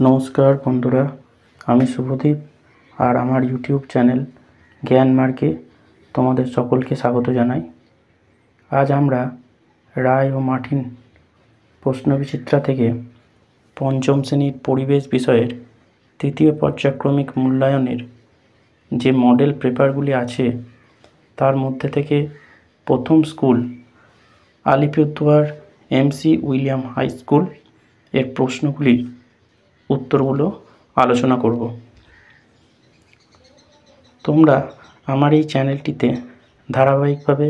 নমস্কার বন্ধুরা, আমি শুভদীপ আর আমার ইউটিউব চ্যানেল জ্ঞান মার্গে তোমাদের সকলকে স্বাগত জানাই। আজ আমরা রায় ও মার্টিন প্রশ্নবিচিত্রা থেকে পঞ্চম শ্রেণীর পরিবেশ বিষয়ের তৃতীয় পর্যায়ক্রমিক মূল্যায়নের যে মডেল পেপারগুলি আছে তার মধ্যে থেকে প্রথম school Alipurduar MC William high school এর প্রশ্নগুলির উত্তরগুলো আলোচনা করব। তোমরা আমার এই চ্যানেলটিতে ধারাবাহিকভাবে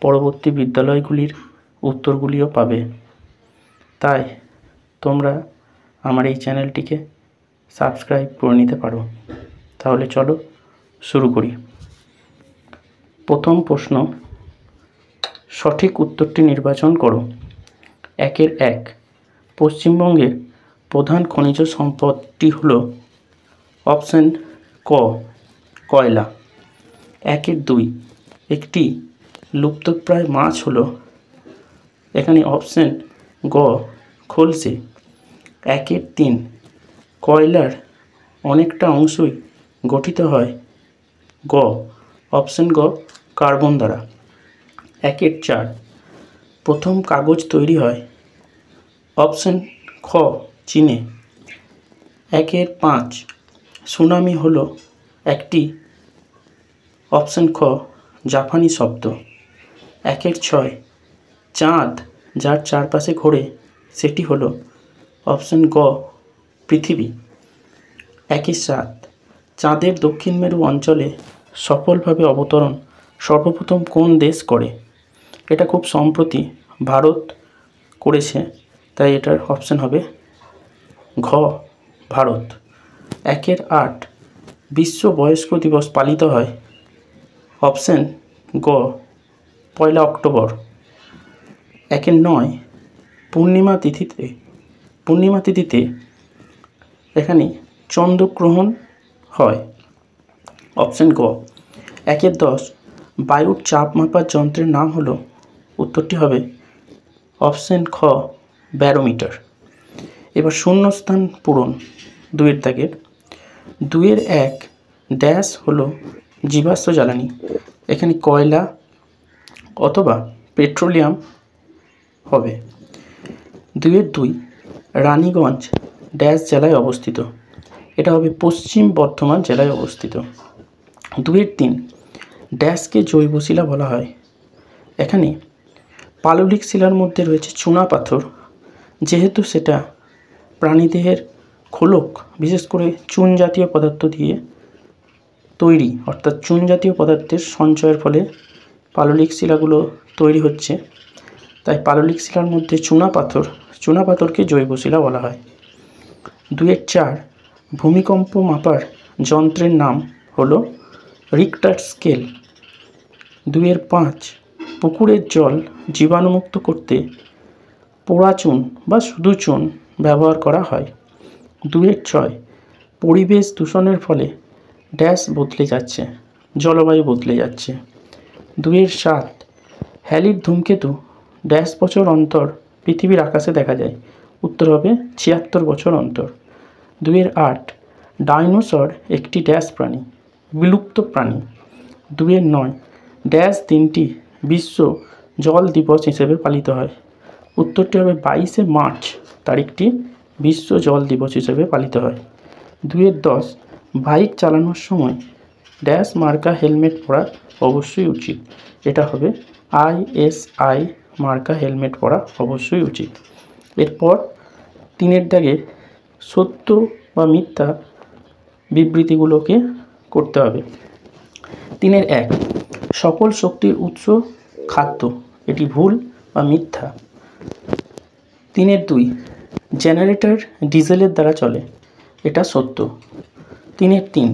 পরবর্তী বিদ্যালয়গুলির উত্তরগুলিও পাবে, তাই তোমরা আমার এই চ্যানেলটিকে সাবস্ক্রাইব করে নিতে পারো। তাহলে চলো শুরু করি। প্রথম প্রশ্ন, সঠিক উত্তরটি নির্বাচন করো। 1 পশ্চিমবঙ্গের প্রধান খনিজ সম্পদটি হল অপশন ক কয়লা। 2 একটি লুপ্তপ্রায় মাছ হলো, এখানে অপশন গ খলসে। 3 কয়লার অনেকটা অংশই গঠিত হয় গ অপশন গ কার্বন দ্বারা। 4 প্রথম কাগজ তৈরি হয় অপশন খ চীনে। 5 সুনামি হলো একটি অপশন খ জাপানি শব্দ। 6 চাঁদ যার চারপাশে ঘোরে সেটি হলো অপশন গ পৃথিবী। 7 চাঁদের দক্ষিণ মেরু অঞ্চলে সফলভাবে অবতরণ সর্বপ্রথম কোন দেশ করে? এটা খুব সম্প্রতি ভারত করেছে, তাই এটার অপশন হবে ঘ ভারত। 8 বিশ্ব বয়স্ক দিবস পালিত হয় অপশন গ 1 অক্টোবর। 9 পূর্ণিমা তিথিতে এখানে চন্দ্রগ্রহণ হয় অপশন গ। 10 বায়ুর চাপ মাপার যন্ত্রের নাম হলো, উত্তরটি হবে অপশন খ ব্যারোমিটার। এবার শূন্যস্থান পূরণ 2 দাগের। 2 ড্যাশ হলো জীবাশ্ম জ্বালানি, এখানে কয়লা অথবা পেট্রোলিয়াম হবে। 2 রানীগঞ্জ ড্যাশ জেলায় অবস্থিত, এটা হবে পশ্চিম বর্ধমান জেলায় অবস্থিত। 3 ড্যাশকে জৈব শিলা বলা হয়, এখানে পাললিক শিলার মধ্যে রয়েছে চুনা পাথর, যেহেতু সেটা প্রাণীদেহের খোলক বিশেষ করে চুন জাতীয় পদার্থ দিয়ে তৈরি, অর্থাৎ চুন জাতীয় পদার্থের সঞ্চয়ের ফলে পাললিক শিলাগুলো তৈরি হচ্ছে, তাই পাললিক শিলার মধ্যে চুনা পাথরকে জৈব শিলা বলা হয়। 4 ভূমিকম্প মাপার যন্ত্রের নাম হলো রিক্টার স্কেল। 5 পুকুরের জল জীবাণুমুক্ত করতে পোড়া চুন বা শুধু চুন ব্যবহার করা হয়। 6 পরিবেশ দূষণের ফলে ড্যাশ বদলে যাচ্ছে, জলবায়ু বদলে যাচ্ছে। 7 হ্যালির ধূমকেতু ড্যাশ বছর অন্তর পৃথিবীর আকাশে দেখা যায়, উত্তর হবে 76 বছর অন্তর। 8 ডাইনোসর একটি ড্যাশ প্রাণী, বিলুপ্ত প্রাণী। 9 ড্যাশ দিনটি বিশ্ব জল দিবস হিসেবে পালিত হয়, উত্তরটি হবে 22 মার্চ তারিখটি বিশ্ব জল দিবস হিসেবে পালিত হয়। 10 বাইক চালানোর সময় ড্যাশ মার্কা হেলমেট পরা অবশ্যই উচিত, এটা হবে ISI মার্কা হেলমেট পরা অবশ্যই উচিত। এরপর 3 দাগে সত্য বা মিথ্যা বিবৃতিগুলোকে করতে হবে। 1 সকল শক্তির উৎস খাদ্য, এটি ভুল বা মিথ্যা। 2 জেনারেটর ডিজেলের দ্বারা চলে, এটা সত্য। 3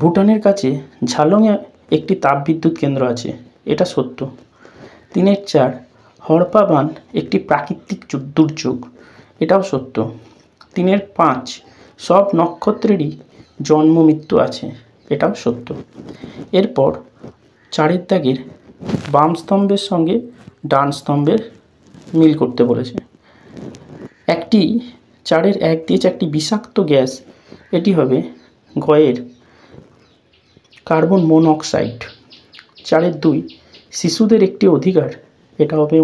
ভুটানের কাছে ঝালংয়ে একটি তাপবিদ্যুৎ কেন্দ্র আছে, এটা সত্য। 4 হড়পা বাঁধ একটি প্রাকৃতিক দুর্যোগ, এটাও সত্য। 5 সব নক্ষত্রেরই জন্ম মৃত্যু আছে, এটাও সত্য। এরপর 4 দাগের বাম স্তম্ভের সঙ্গে ডান স্তম্ভের মিল করতে বলেছে। একটি 4-এর 1 দিয়েছে একটি বিষাক্ত গ্যাস, এটি হবে গয়ের কার্বন মনোক্সাইড। 4-এর 2 শিশুদের একটি অধিকার, এটা হবে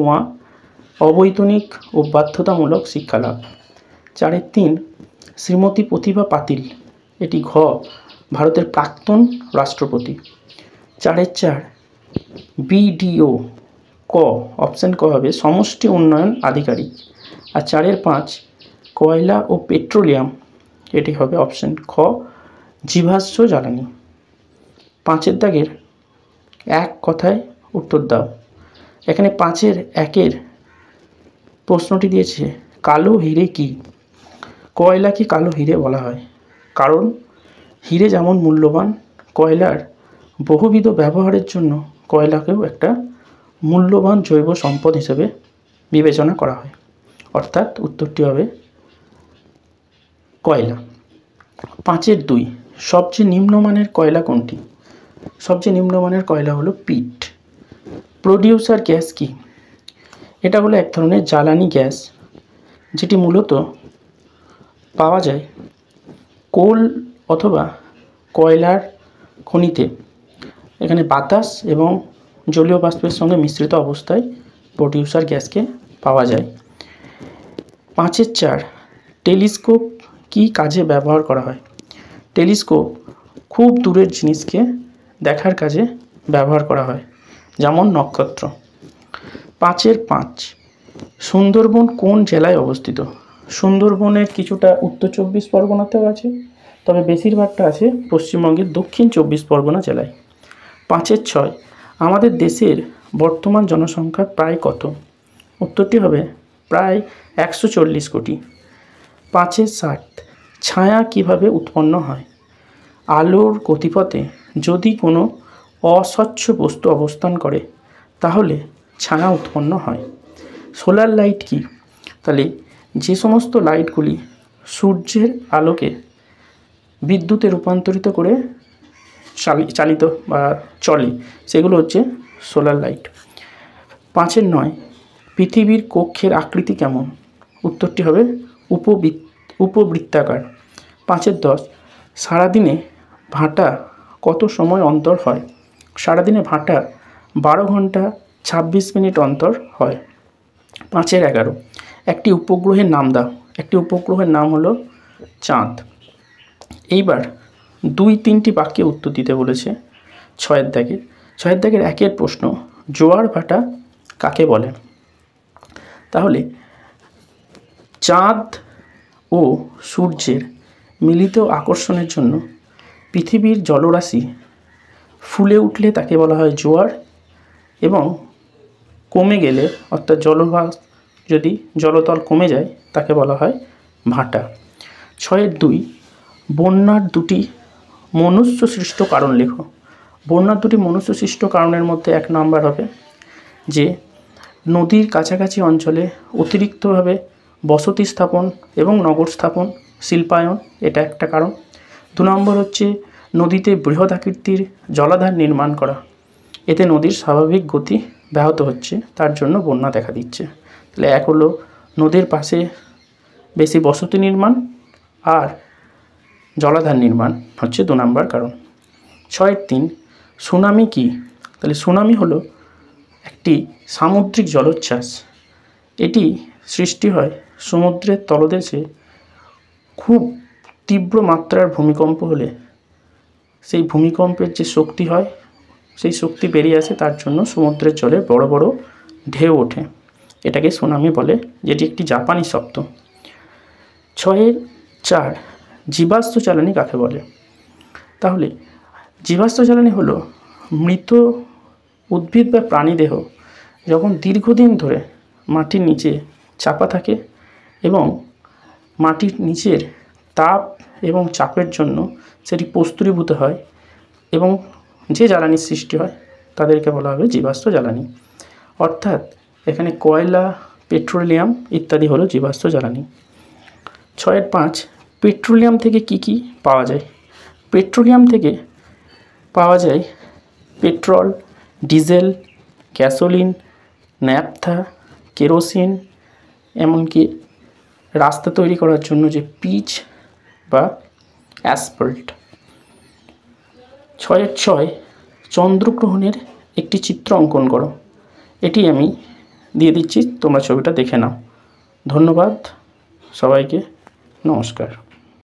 অবৈতনিক ও বাধ্যতামূলক শিক্ষালাভ। 4-এর 3 শ্রীমতী প্রতিভা পাতিল, এটি ভারতের প্রাক্তন রাষ্ট্রপতি। 4-এর 4 বিডিও অপশান ক হবে সমষ্টি উন্নয়ন আধিকারিক। আর 4-এর 5 কয়লা ও পেট্রোলিয়াম, এটি হবে অপশান খ জীবাশ্ম জ্বালানি। 5-এর দাগের এক কথায় উত্তর দাও। এখানে 5-এর 1-এর প্রশ্নটি দিয়েছে কালো হিরে কি? কয়লাকে কালো হিরে বলা হয় কারণ হিরে যেমন মূল্যবান, কয়লার বহুবিধ ব্যবহারের জন্য কয়লাকেও একটা মূল্যবান জৈব সম্পদ হিসেবে বিবেচনা করা হয়, অর্থাৎ উত্তরটি হবে কয়লা। 5-এর 2 সবচেয়ে নিম্নমানের কয়লা কোনটি? সবচেয়ে নিম্নমানের কয়লা হলো পিট। প্রোডিউসার গ্যাস কি? এটা হলো এক ধরনের জ্বালানি গ্যাস যেটি মূলত পাওয়া যায় কোল অথবা কয়লার খনিতে। এখানে বাতাস এবং জলীয় বাষ্পের সঙ্গে মিশ্রিত অবস্থায় প্রোডিউসার গ্যাসকে পাওয়া যায়। 5-এর 4 টেলিস্কোপ কি কাজে ব্যবহার করা হয়? টেলিস্কোপ খুব দূরের জিনিসকে দেখার কাজে ব্যবহার করা হয়, যেমন নক্ষত্র। 5-এর 5 সুন্দরবন কোন জেলায় অবস্থিত? সুন্দরবনের কিছুটা উত্তর 24 পরগনাতেও আছে, তবে বেশিরভাগটা আছে পশ্চিমবঙ্গের দক্ষিণ 24 পরগনা জেলায়। 5-এর 6 আমাদের দেশের বর্তমান জনসংখ্যা প্রায় কত? উত্তরটি হবে প্রায় 140 কোটি। 5-এর 7 ছায়া কিভাবে উৎপন্ন হয়? আলোর গতিপথে যদি কোনো অস্বচ্ছ বস্তু অবস্থান করে তাহলে ছায়া উৎপন্ন হয়। সোলার লাইট কি? তাহলে যে সমস্ত লাইটগুলি সূর্যের আলোকে বিদ্যুতে রূপান্তরিত করে চালিত বা চলে সেগুলো হচ্ছে সোলার লাইট। 5-এর 9 পৃথিবীর কক্ষের আকৃতি কেমন? উত্তরটি হবে উপবৃত্তাকার। 5-এর 10 সারাদিনে ভাটা কত সময় অন্তর হয়? সারাদিনে ভাটা 12 ঘন্টা 26 মিনিট অন্তর হয়। 5-এর 11 একটি উপগ্রহের নাম দাও। একটি উপগ্রহের নাম হলো চাঁদ। এইবার 2-3টি বাক্যে উত্তর দিতে বলেছে। 6-এর দাগের 1-এর প্রশ্ন জোয়ার ভাটা কাকে বলে? তাহলে চাঁদ ও সূর্যের মিলিত আকর্ষণের জন্য পৃথিবীর জলরাশি ফুলে উঠলে তাকে বলা হয় জোয়ার, এবং কমে গেলে অর্থাৎ যদি জলতল কমে যায় তাকে বলা হয় ভাটা। 6-এর 2 বন্যার 2টি মনুষ্য সৃষ্ট কারণ লেখো। বন্যার 2টি মনুষ্য সৃষ্ট কারণের মধ্যে 1 নম্বর হবে যে নদীর কাছাকাছি অঞ্চলে অতিরিক্তভাবে বসতি স্থাপন এবং নগর স্থাপন, শিল্পায়ন, এটা একটা কারণ। 2 নম্বর হচ্ছে নদীতে বৃহৎ আকৃতির জলাধার নির্মাণ করা, এতে নদীর স্বাভাবিক গতি ব্যাহত হচ্ছে, তার জন্য বন্যা দেখা দিচ্ছে। তাহলে 1 হলো নদীর পাশে বেশি বসতি নির্মাণ, আর জলাধার নির্মাণ হচ্ছে 2 নম্বর কারণ। 6-এর 3 সুনামি কি? তাহলে সুনামি হলো একটি সামুদ্রিক জলোচ্ছ্বাস। এটি সৃষ্টি হয় সমুদ্রের তলদেশে খুব তীব্র মাত্রার ভূমিকম্প হলে সেই ভূমিকম্পের যে শক্তি হয় সেই শক্তি বেরিয়ে আসে, তার জন্য সমুদ্রের জলে বড় বড় ঢেউ ওঠে, এটাকে সুনামি বলে, যেটি একটি জাপানি শব্দ। 6-এর 4 জীবাশ্ম জ্বালানি কাকে বলে? তাহলে জীবাশ্ম জ্বালানি হলো মৃত উদ্ভিদ বা প্রাণীদেহ যখন দীর্ঘদিন ধরে মাটির নিচে চাপা থাকে এবং মাটির নিচের তাপ এবং চাপের জন্য সেটি প্রস্তুরীভূত হয় এবং যে জ্বালানির সৃষ্টি হয় তাদেরকে বলা হবে জীবাশ্ম জ্বালানি। অর্থাৎ এখানে কয়লা, পেট্রোলিয়াম ইত্যাদি হলো জীবাশ্ম জ্বালানি। 6-এর 5 পেট্রোলিয়াম থেকে কি কি পাওয়া যায়? পেট্রোলিয়াম থেকে পাওয়া যায় petrol, diesel, gasoline, naphtha, kerosene, এমনকি রাস্তা তৈরি করার জন্য যে পিচ বা অ্যাসফল্ট। 6-6 চন্দ্রগ্রহণের একটি চিত্র অঙ্কন করো। এটি আমি দিয়ে দিচ্ছি, তোমরা ছবিটা দেখে নাও। ধন্যবাদ সবাইকে, নমস্কার।